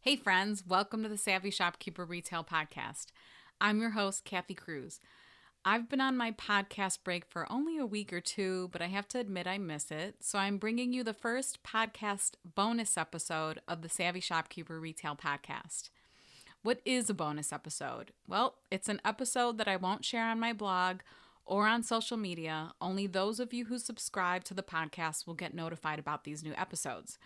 Hey friends, welcome to the Savvy Shopkeeper Retail Podcast. I'm your host, Kathy Cruz. I've been on my podcast break for only a week or two, but I have to admit I miss it. So I'm bringing you the first podcast bonus episode of the Savvy Shopkeeper Retail Podcast. What is a bonus episode? Well, it's an episode that I won't share on my blog or on social media. Only those of you who subscribe to the podcast will get notified about these new episodes.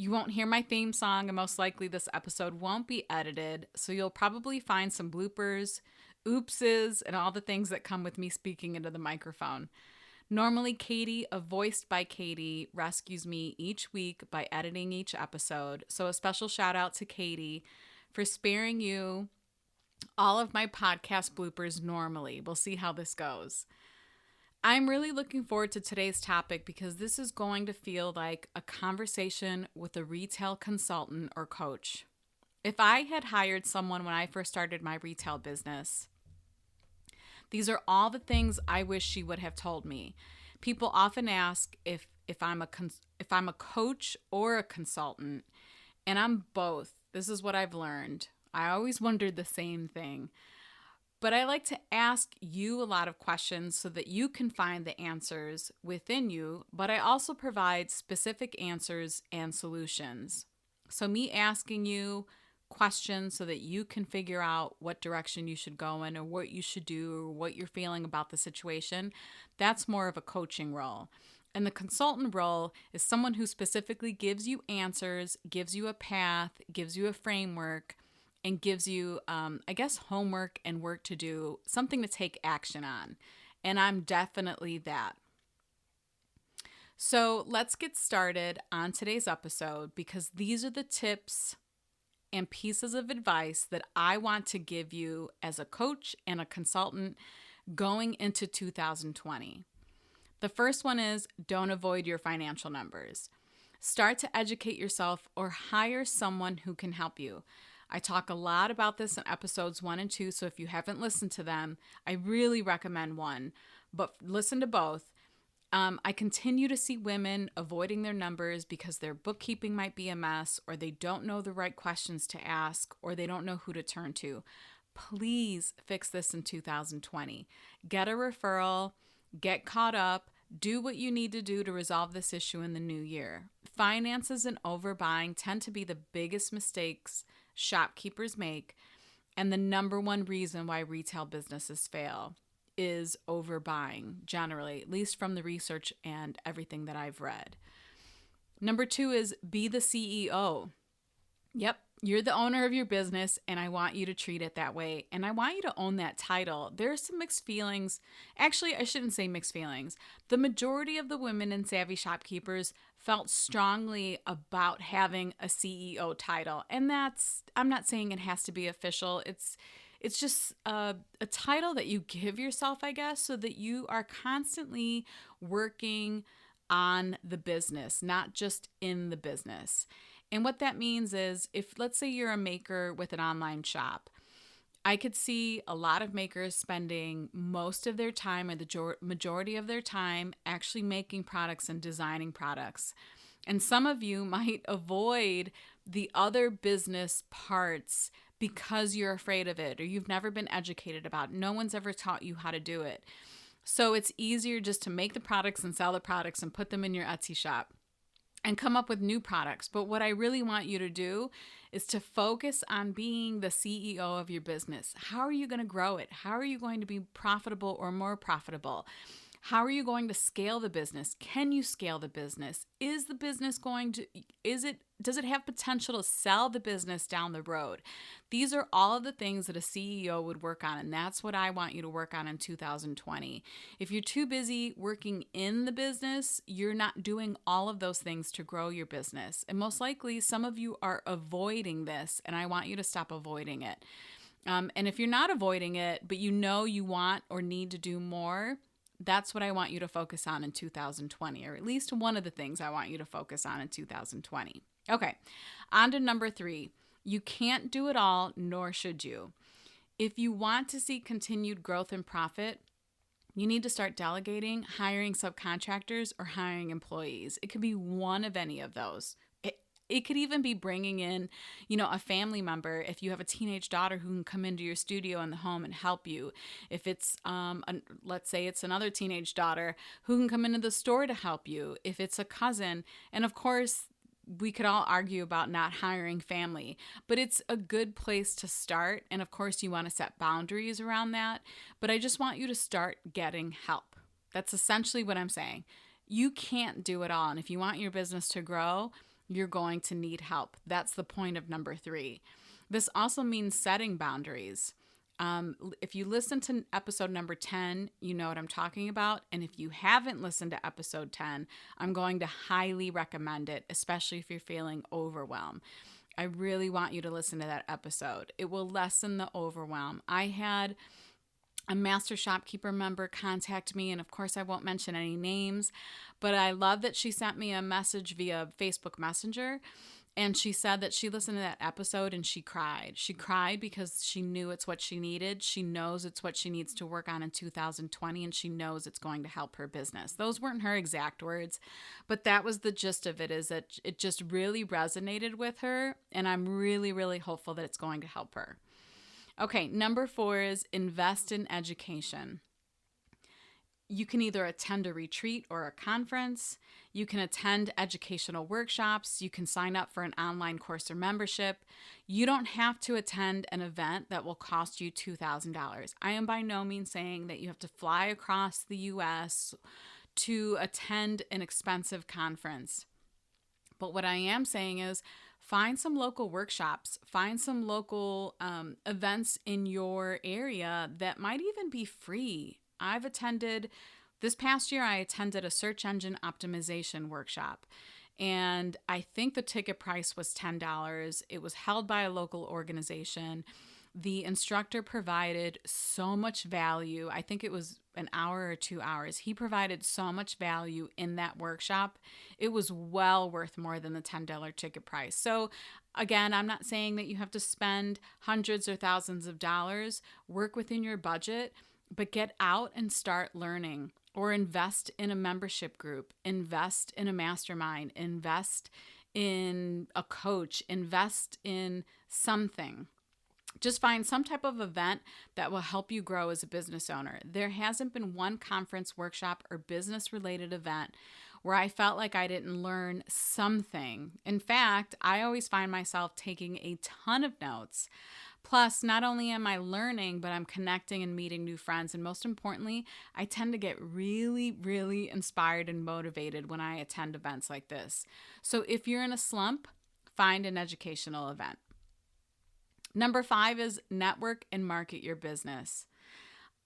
You won't hear my theme song, and most likely this episode won't be edited, so you'll probably find some bloopers, oopses, and all the things that come with me speaking into the microphone. Normally, Katie, a Voiced by Katie, rescues me each week by editing each episode, so a special shout out to Katie for sparing you all of my podcast bloopers normally. We'll see how this goes. I'm really looking forward to today's topic because this is going to feel like a conversation with a retail consultant or coach. If I had hired someone when I first started my retail business, these are all the things I wish she would have told me. People often ask if I'm a coach or a consultant, and I'm both. This is what I've learned. I always wondered the same thing. But I like to ask you a lot of questions so that you can find the answers within you, but I also provide specific answers and solutions. So me asking you questions so that you can figure out what direction you should go in or what you should do or what you're feeling about the situation, that's more of a coaching role. And the consultant role is someone who specifically gives you answers, gives you a path, gives you a framework, and gives you, homework and work to do, something to take action on. And I'm definitely that. So let's get started on today's episode because these are the tips and pieces of advice that I want to give you as a coach and a consultant going into 2020. The first one is don't avoid your financial numbers. Start to educate yourself or hire someone who can help you. I talk a lot about this in episodes 1 and 2, so if you haven't listened to them, I really recommend one, but listen to both. I continue to see women avoiding their numbers because their bookkeeping might be a mess, or they don't know the right questions to ask, or they don't know who to turn to. Please fix this in 2020. Get a referral, get caught up, do what you need to do to resolve this issue in the new year. Finances and overbuying tend to be the biggest mistakes shopkeepers make, and the number one reason why retail businesses fail is overbuying, generally, at least from the research and everything that I've read. Number 2 is be the CEO. Yep, you're the owner of your business, and I want you to treat it that way. And I want you to own that title. There's some mixed feelings. Actually, I shouldn't say mixed feelings. The majority of the women in Savvy Shopkeepers felt strongly about having a CEO title. And I'm not saying it has to be official. It's just a title that you give yourself, I guess, so that you are constantly working on the business, not just in the business. And what that means is if, let's say, you're a maker with an online shop, I could see a lot of makers spending most of their time or the majority of their time actually making products and designing products. And some of you might avoid the other business parts because you're afraid of it or you've never been educated about it. No one's ever taught you how to do it. So it's easier just to make the products and sell the products and put them in your Etsy shop and come up with new products. But what I really want you to do is to focus on being the CEO of your business. How are you going to grow it? How are you going to be profitable or more profitable? How are you going to scale the business? Can you scale the business? Does it have potential to sell the business down the road? These are all of the things that a CEO would work on, and that's what I want you to work on in 2020. If you're too busy working in the business, you're not doing all of those things to grow your business. And most likely, some of you are avoiding this, and I want you to stop avoiding it. And if you're not avoiding it, but you know you want or need to do more, that's what I want you to focus on in 2020, or at least one of the things I want you to focus on in 2020. Okay, on to number 3. You can't do it all, nor should you. If you want to see continued growth and profit, you need to start delegating, hiring subcontractors, or hiring employees. It could be one of any of those. It could even be bringing in, a family member. If you have a teenage daughter who can come into your studio in the home and help you. If it's, let's say it's another teenage daughter who can come into the store to help you. If it's a cousin. And of course, we could all argue about not hiring family, but it's a good place to start. And of course, you want to set boundaries around that. But I just want you to start getting help. That's essentially what I'm saying. You can't do it all. And if you want your business to grow, you're going to need help. That's the point of number 3. This also means setting boundaries. If you listen to episode number 10, you know what I'm talking about. And if you haven't listened to episode 10, I'm going to highly recommend it, especially if you're feeling overwhelmed. I really want you to listen to that episode. It will lessen the overwhelm. I had a Master Shopkeeper member contact me, and of course I won't mention any names, but I love that she sent me a message via Facebook Messenger. And she said that she listened to that episode and she cried. She cried because she knew it's what she needed. She knows it's what she needs to work on in 2020, and she knows it's going to help her business. Those weren't her exact words, but that was the gist of it, is that it just really resonated with her, and I'm really, really hopeful that it's going to help her. Okay, number 4 is invest in education. You can either attend a retreat or a conference. You can attend educational workshops. You can sign up for an online course or membership. You don't have to attend an event that will cost you $2,000. I am by no means saying that you have to fly across the U.S. to attend an expensive conference. But what I am saying is find some local workshops, find some local events in your area that might even be free. This past year, I attended a search engine optimization workshop, and I think the ticket price was $10. It was held by a local organization. The instructor provided so much value. I think it was an hour or 2 hours. He provided so much value in that workshop. It was well worth more than the $10 ticket price. So again, I'm not saying that you have to spend hundreds or thousands of dollars. Work within your budget, but get out and start learning, or invest in a membership group, invest in a mastermind, invest in a coach, invest in something. Just find some type of event that will help you grow as a business owner. There hasn't been one conference, workshop, or business-related event where I felt like I didn't learn something. In fact, I always find myself taking a ton of notes. Plus, not only am I learning, but I'm connecting and meeting new friends. And most importantly, I tend to get really, really inspired and motivated when I attend events like this. So if you're in a slump, find an educational event. Number 5 is network and market your business.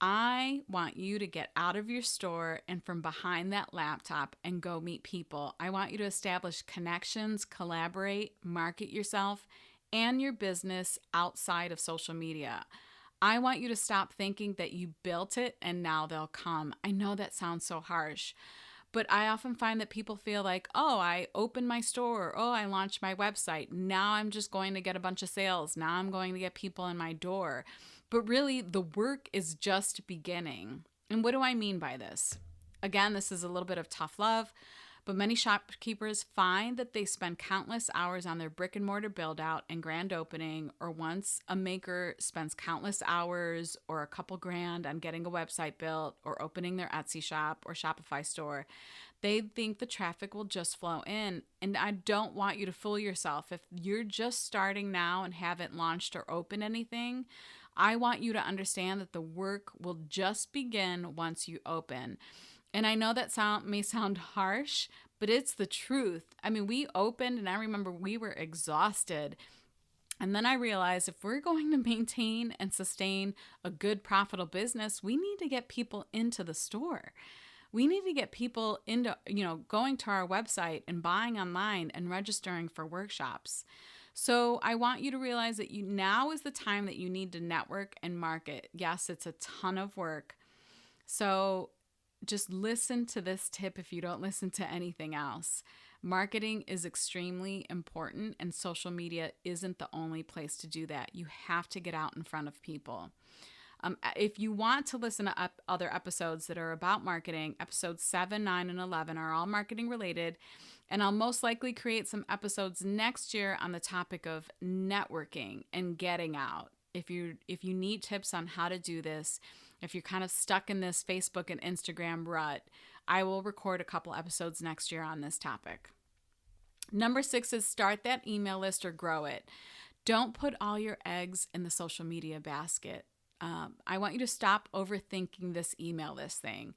I want you to get out of your store and from behind that laptop and go meet people. I want you to establish connections, collaborate, market yourself and your business outside of social media. I want you to stop thinking that you built it and now they'll come. I know that sounds so harsh, but I often find that people feel like, oh, I opened my store, or, oh, I launched my website. Now I'm just going to get a bunch of sales. Now I'm going to get people in my door. But really, the work is just beginning. And what do I mean by this? Again, this is a little bit of tough love, but many shopkeepers find that they spend countless hours on their brick and mortar build out and grand opening, or once a maker spends countless hours or a couple grand on getting a website built or opening their Etsy shop or Shopify store, they think the traffic will just flow in. And I don't want you to fool yourself. If you're just starting now and haven't launched or opened anything, I want you to understand that the work will just begin once you open. And I know that may sound harsh, but it's the truth. I mean, we opened and I remember we were exhausted. And then I realized if we're going to maintain and sustain a good, profitable business, we need to get people into the store. We need to get people into, going to our website and buying online and registering for workshops. So I want you to realize that now is the time that you need to network and market. Yes, it's a ton of work. So just listen to this tip if you don't listen to anything else. Marketing is extremely important, and social media isn't the only place to do that. You have to get out in front of people. If you want to listen to other episodes that are about marketing, episodes 7, 9, and 11 are all marketing related. And I'll most likely create some episodes next year on the topic of networking and getting out. If you need tips on how to do this, if you're kind of stuck in this Facebook and Instagram rut, I will record a couple episodes next year on this topic. Number 6 is start that email list or grow it. Don't put all your eggs in the social media basket. I want you to stop overthinking this email list thing.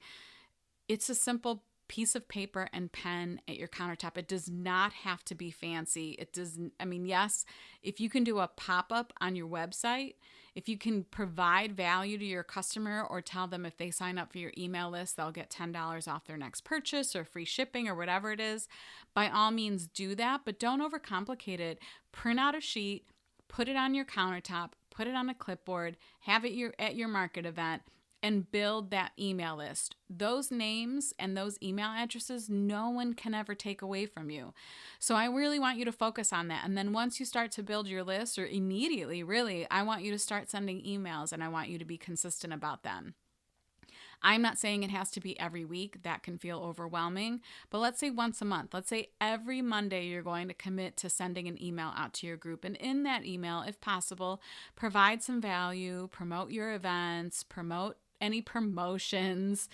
It's a simple piece of paper and pen at your countertop. It does not have to be fancy. Yes, if you can do a pop-up on your website, if you can provide value to your customer or tell them if they sign up for your email list, they'll get $10 off their next purchase or free shipping or whatever it is, by all means do that, but don't overcomplicate it. Print out a sheet, put it on your countertop, put it on a clipboard, have it at your market event, and build that email list. Those names and those email addresses, no one can ever take away from you. So I really want you to focus on that. And then once you start to build your list, or immediately, really, I want you to start sending emails and I want you to be consistent about them. I'm not saying it has to be every week. That can feel overwhelming. But let's say once a month. Let's say every Monday you're going to commit to sending an email out to your group. And in that email, if possible, provide some value, promote your events, promote any promotions,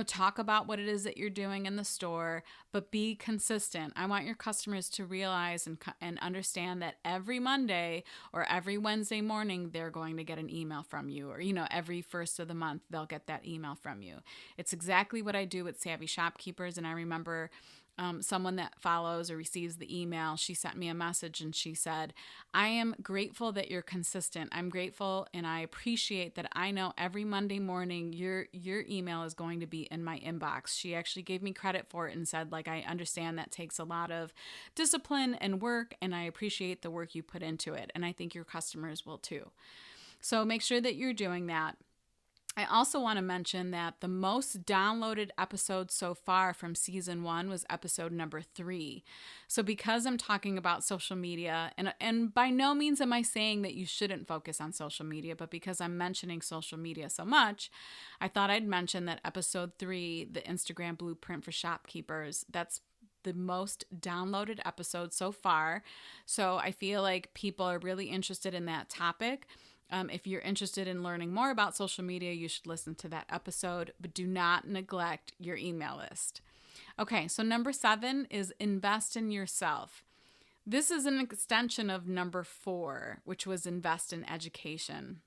talk about what it is that you're doing in the store, but be consistent. I want your customers to realize and understand that every Monday or every Wednesday morning, they're going to get an email from you, or, every first of the month, they'll get that email from you. It's exactly what I do with Savvy Shopkeepers. And I remember someone that follows or receives the email, she sent me a message and she said, I am grateful that you're consistent. I'm grateful and I appreciate that I know every Monday morning your email is going to be in my inbox. She actually gave me credit for it and said, I understand that takes a lot of discipline and work, and I appreciate the work you put into it. And I think your customers will too. So make sure that you're doing that. I also want to mention that the most downloaded episode so far from season 1 was episode number 3. So because I'm talking about social media, and by no means am I saying that you shouldn't focus on social media, but because I'm mentioning social media so much, I thought I'd mention that episode 3, the Instagram Blueprint for Shopkeepers, that's the most downloaded episode so far. So I feel like people are really interested in that topic. If you're interested in learning more about social media, you should listen to that episode, but do not neglect your email list. Okay, so number 7 is invest in yourself. This is an extension of number 4, which was invest in education.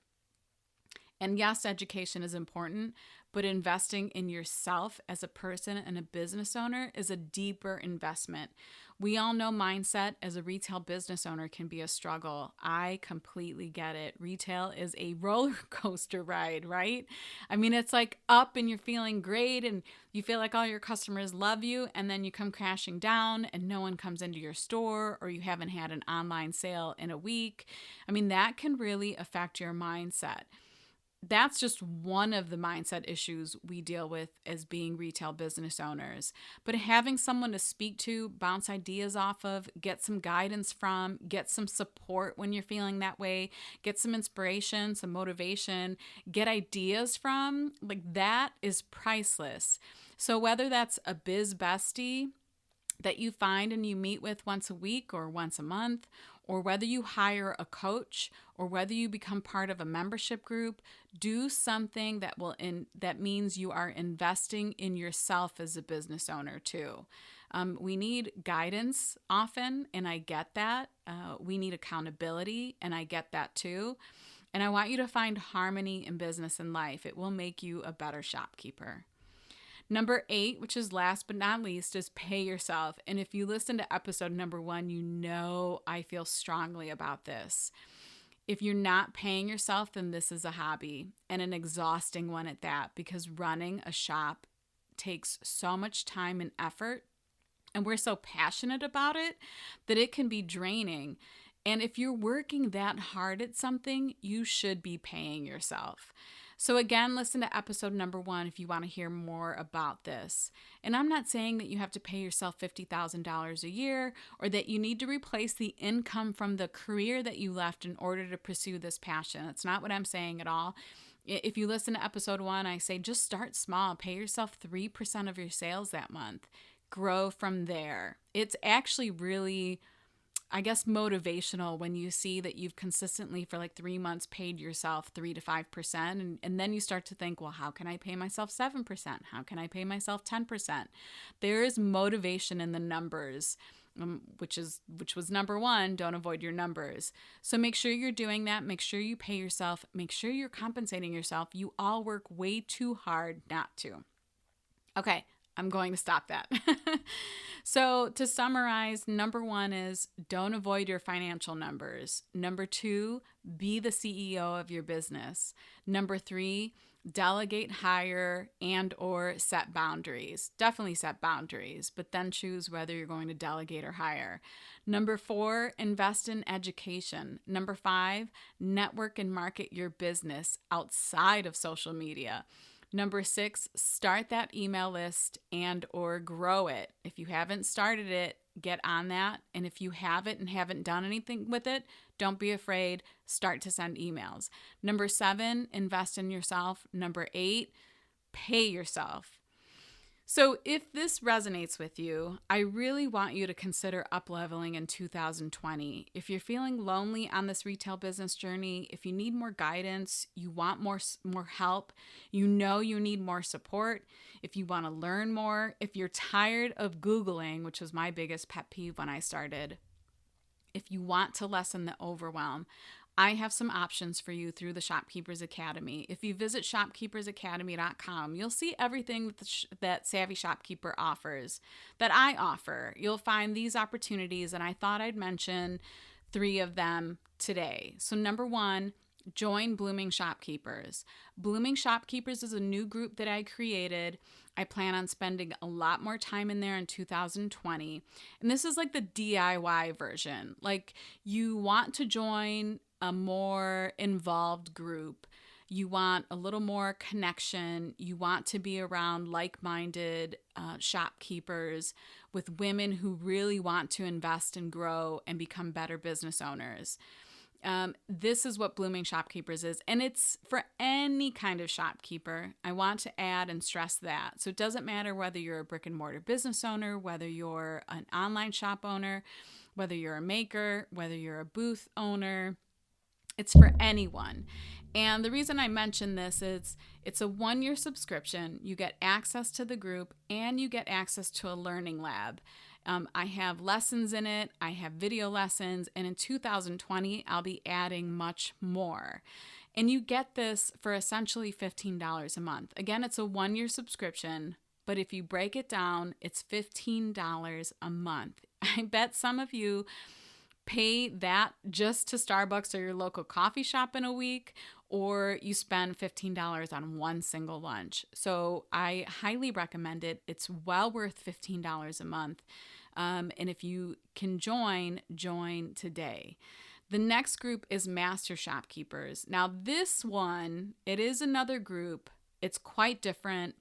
And yes, education is important, but investing in yourself as a person and a business owner is a deeper investment. We all know mindset as a retail business owner can be a struggle. I completely get it. Retail is a roller coaster ride, right? It's up and you're feeling great and you feel like all your customers love you, and then you come crashing down and no one comes into your store, or you haven't had an online sale in a week. That can really affect your mindset. That's just one of the mindset issues we deal with as being retail business owners. But having someone to speak to, bounce ideas off of, get some guidance from, get some support when you're feeling that way, get some inspiration, some motivation, get ideas from, that is priceless. So whether that's a biz bestie that you find and you meet with once a week or once a month, or whether you hire a coach, or whether you become part of a membership group, do something that means you are investing in yourself as a business owner too. We need guidance often, and I get that. We need accountability, and I get that too. And I want you to find harmony in business and life. It will make you a better shopkeeper. Number 8, which is last but not least, is pay yourself. And if you listen to episode number 1, you know I feel strongly about this. If you're not paying yourself, then this is a hobby, and an exhausting one at that, because running a shop takes so much time and effort, and we're so passionate about it that it can be draining. And if you're working that hard at something, you should be paying yourself. So again, listen to episode number 1 if you want to hear more about this. And I'm not saying that you have to pay yourself $50,000 a year, or that you need to replace the income from the career that you left in order to pursue this passion. That's not what I'm saying at all. If you listen to episode 1, I say just start small. Pay yourself 3% of your sales that month. Grow from there. It's actually really, I guess, motivational when you see that you've consistently for like 3 months paid yourself 3 to 5%. And then you start to think, well, how can I pay myself 7%? How can I pay myself 10%? There is motivation in the numbers. Which was number 1, don't avoid your numbers. So make sure you're doing that. Make sure you pay yourself. Make sure you're compensating yourself. You all work way too hard not to. Okay, I'm going to stop that. So to summarize, number 1 is don't avoid your financial numbers. Number 2, be the CEO of your business. Number 3, delegate, hire, and or set boundaries. Definitely set boundaries, but then choose whether you're going to delegate or hire. Number 4, invest in education. Number 5, network and market your business outside of social media. Number 6, start that email list and or grow it. If you haven't started it, get on that. And if you have it and haven't done anything with it, don't be afraid. Start to send emails. Number 7, invest in yourself. Number 8, pay yourself. So if this resonates with you, I really want you to consider up-leveling in 2020. If you're feeling lonely on this retail business journey, if you need more guidance, you want more help, you know you need more support, if you want to learn more, if you're tired of Googling, which was my biggest pet peeve when I started, if you want to lessen the overwhelm, I have some options for you through the Shopkeepers Academy. If you visit shopkeepersacademy.com, you'll see everything that Savvy Shopkeeper offers, that I offer. You'll find these opportunities, and I thought I'd mention 3 of them today. So number 1, join Blooming Shopkeepers. Blooming Shopkeepers is a new group that I created. I plan on spending a lot more time in there in 2020. And this is like the DIY version. Like, you want to join a more involved group. You want a little more connection. You want to be around like-minded shopkeepers with women who really want to invest and grow and become better business owners. This is what Blooming Shopkeepers is, and it's for any kind of shopkeeper. I want to add and stress that. So it doesn't matter whether you're a brick and mortar business owner, whether you're an online shop owner, whether you're a maker, whether you're a booth owner. It's for anyone. And the reason I mention this is it's a 1-year subscription. You get access to the group and you get access to a learning lab. I have lessons in it. I have video lessons. And in 2020, I'll be adding much more. And you get this for essentially $15 a month. Again, it's a 1-year subscription, but if you break it down, it's $15 a month. I bet some of you pay that just to Starbucks or your local coffee shop in a week, or you spend $15 on one single lunch. So I highly recommend it. It's well worth $15 a month. And if you can join today. The next group is Master Shopkeepers. Now this one, it is another group. It's quite different.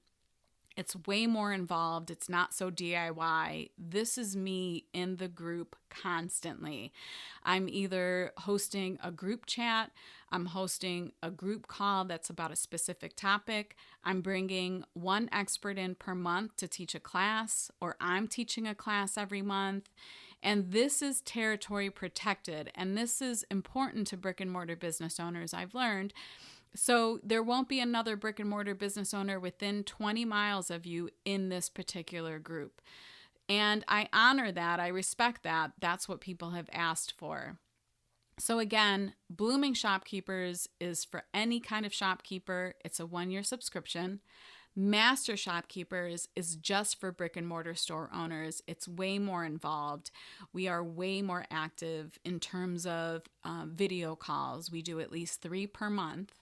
It's way more involved. It's not so DIY. This is me in the group constantly. I'm either hosting a group chat, I'm hosting a group call that's about a specific topic, I'm bringing one expert in per month to teach a class, or I'm teaching a class every month. And this is territory protected. And this is important to brick and mortar business owners, I've learned. So there won't be another brick and mortar business owner within 20 miles of you in this particular group. And I honor that. I respect that. That's what people have asked for. So again, Blooming Shopkeepers is for any kind of shopkeeper. It's a 1-year subscription. Master Shopkeepers is just for brick and mortar store owners. It's way more involved. We are way more active in terms of video calls. We do at least 3 per month.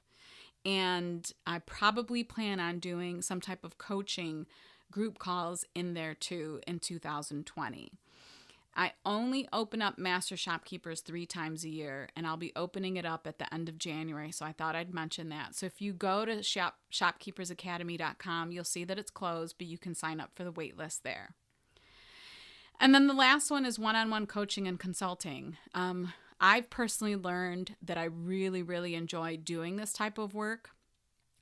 And I probably plan on doing some type of coaching group calls in there too in 2020. I only open up Master Shopkeepers 3 times a year, and I'll be opening it up at the end of January. So I thought I'd mention that. So if you go to shopkeepersacademy.com, you'll see that it's closed, but you can sign up for the wait list there. And then the last one is one-on-one coaching and consulting. I've personally learned that I really, really enjoy doing this type of work.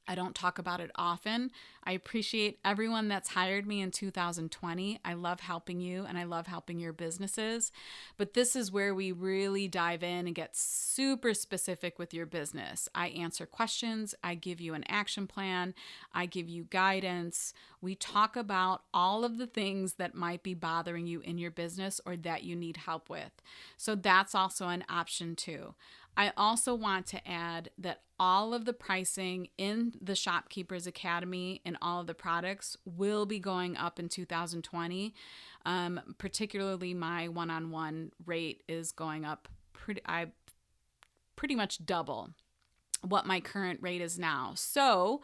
I don't talk about it often. I appreciate everyone that's hired me in 2020. I love helping you and I love helping your businesses. But this is where we really dive in and get super specific with your business. I answer questions, I give you an action plan, I give you guidance. We talk about all of the things that might be bothering you in your business or that you need help with. So that's also an option too. I also want to add that all of the pricing in the Shopkeepers Academy and all of the products will be going up in 2020. Particularly my one-on-one rate is going up pretty much double what my current rate is now. So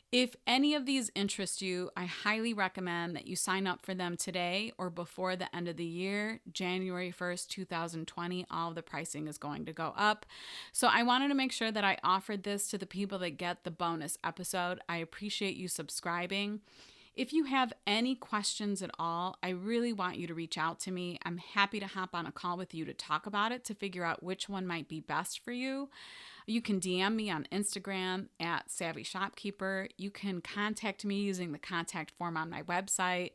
if any of these interest you, I highly recommend that you sign up for them today or before the end of the year, January 1st, 2020. All of the pricing is going to go up. So I wanted to make sure that I offered this to the people that get the bonus episode. I appreciate you subscribing. If you have any questions at all, I really want you to reach out to me. I'm happy to hop on a call with you to talk about it, to figure out which one might be best for you. You can DM me on Instagram at Savvy Shopkeeper. You can contact me using the contact form on my website.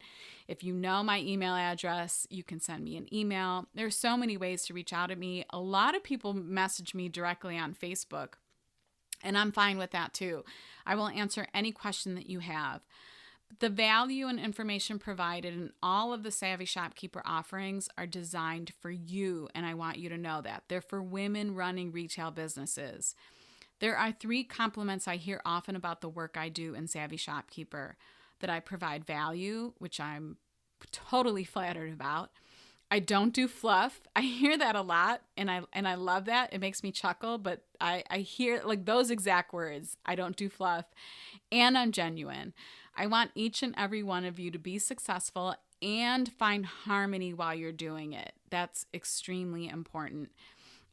If you know my email address, you can send me an email. There's so many ways to reach out to me. A lot of people message me directly on Facebook, and I'm fine with that too. I will answer any question that you have. The value and information provided in all of the Savvy Shopkeeper offerings are designed for you, and I want you to know that. They're for women running retail businesses. There are 3 compliments I hear often about the work I do in Savvy Shopkeeper: that I provide value, which I'm totally flattered about. I don't do fluff. I hear that a lot, and I love that. It makes me chuckle, but I hear like those exact words. I don't do fluff, and I'm genuine. I want each and every one of you to be successful and find harmony while you're doing it. That's extremely important.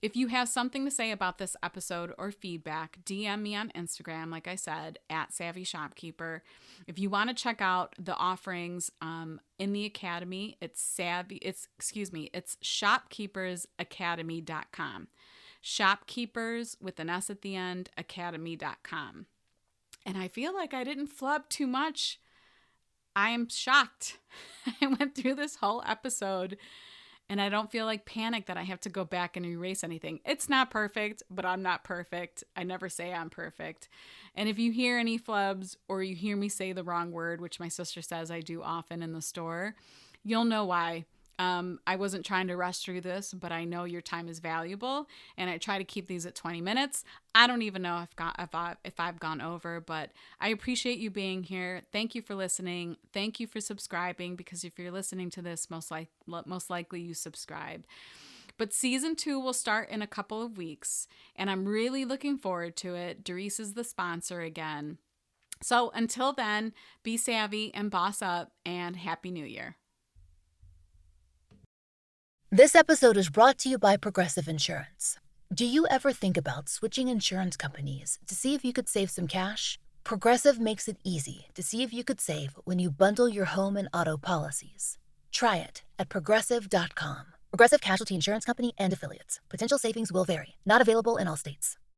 If you have something to say about this episode or feedback, DM me on Instagram, like I said, at Savvy Shopkeeper. If you want to check out the offerings in the Academy, it's shopkeepersacademy.com. Shopkeepers with an S at the end, academy.com. And I feel like I didn't flub too much. I am shocked. I went through this whole episode and I don't feel like panic that I have to go back and erase anything. It's not perfect, but I'm not perfect. I never say I'm perfect. And if you hear any flubs or you hear me say the wrong word, which my sister says I do often in the store, you'll know why. I wasn't trying to rush through this, but I know your time is valuable, and I try to keep these at 20 minutes. I don't even know if I've gone over, but I appreciate you being here. Thank you for listening. Thank you for subscribing, because if you're listening to this, most likely you subscribe. But season 2 will start in a couple of weeks, and I'm really looking forward to it. Doris is the sponsor again. So until then, be savvy and boss up, and Happy New Year. This episode is brought to you by Progressive Insurance. Do you ever think about switching insurance companies to see if you could save some cash? Progressive makes it easy to see if you could save when you bundle your home and auto policies. Try it at Progressive.com. Progressive Casualty Insurance Company and Affiliates. Potential savings will vary. Not available in all states.